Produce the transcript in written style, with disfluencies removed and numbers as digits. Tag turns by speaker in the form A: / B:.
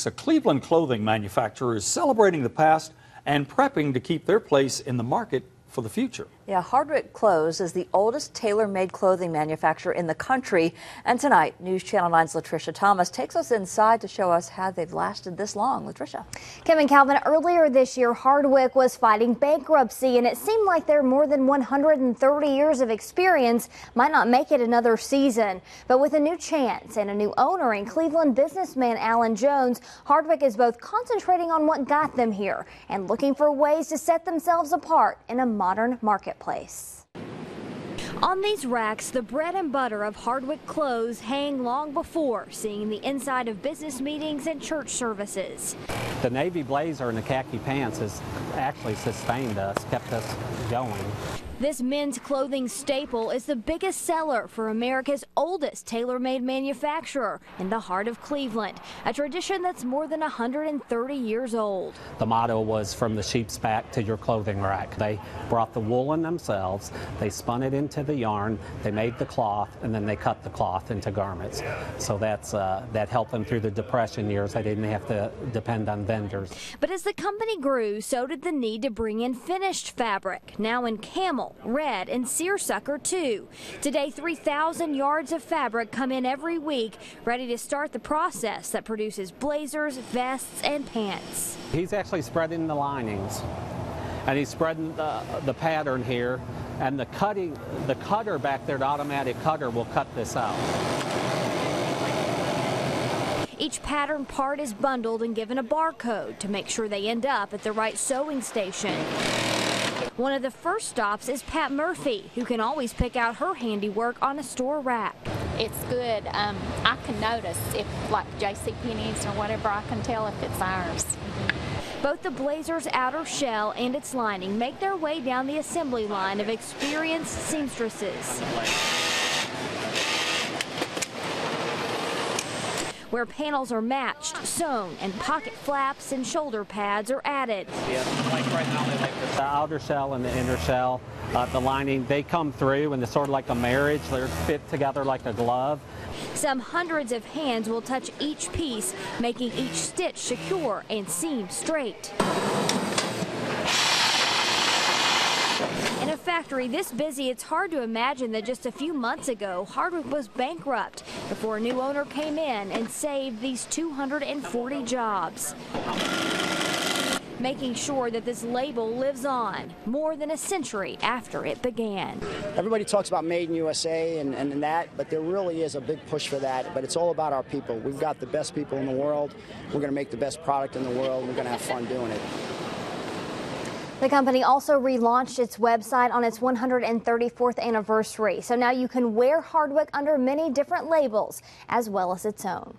A: A Cleveland clothing manufacturer is celebrating the past and prepping to keep their place in the market for the future.
B: Yeah, Hardwick Clothes is the oldest tailor-made clothing manufacturer in the country. And tonight, News Channel 9's Latricia Thomas takes us inside to show us how they've lasted this long. Latricia.
C: Kim and Calvin, earlier this year, Hardwick was fighting bankruptcy, and it seemed like their more than 130 years of experience might not make it another season. But with a new chance and a new owner in Cleveland businessman Allan Jones, Hardwick is both concentrating on what got them here and looking for ways to set themselves apart in a modern marketplace. On these racks, the bread and butter of Hardwick Clothes hang long before seeing the inside of business meetings and church services.
D: The navy blazer and the khaki pants has actually sustained us, kept us going.
C: This men's clothing staple is the biggest seller for America's oldest tailor-made manufacturer in the heart of Cleveland, a tradition that's more than 130 years old.
D: The motto was from the sheep's back to your clothing rack. They brought the wool in themselves, they spun it into the yarn, they made the cloth, and then they cut the cloth into garments. So that helped them through the Depression years. They didn't have to depend on vendors.
C: But as the company grew, so did the need to bring in finished fabric, now in camel, red, and seersucker too. Today, 3,000 yards of fabric come in every week, ready to start the process that produces blazers, vests, and pants.
D: He's actually spreading the linings, and he's spreading the pattern here, and the cutter back there, the automatic cutter, will cut this out.
C: Each pattern part is bundled and given a barcode to make sure they end up at the right sewing station. One of the first stops is Pat Murphy, who can always pick out her handiwork on a store rack.
E: It's good. I can notice if, like JCPenney's or whatever, I can tell if it's ours.
C: Both the blazer's outer shell and its lining make their way down the assembly line of experienced seamstresses, where panels are matched, sewn, and pocket flaps and shoulder pads are added.
D: Yeah, like right now they like the outer shell and the inner shell, the lining, they come through and it's sort of like a marriage. They're fit together like a glove.
C: Some hundreds of hands will touch each piece, making each stitch secure and seam straight. In a factory this busy, it's hard to imagine that just a few months ago, Hardwick was bankrupt before a new owner came in and saved these 240 jobs, making sure that this label lives on more than a century after it began.
F: Everybody talks about Made in USA and that, but there really is a big push for that. But it's all about our people. We've got the best people in the world. We're going to make the best product in the world. We're going to have fun doing it.
C: The company also relaunched its website on its 134th anniversary, so now you can wear Hardwick under many different labels as well as its own.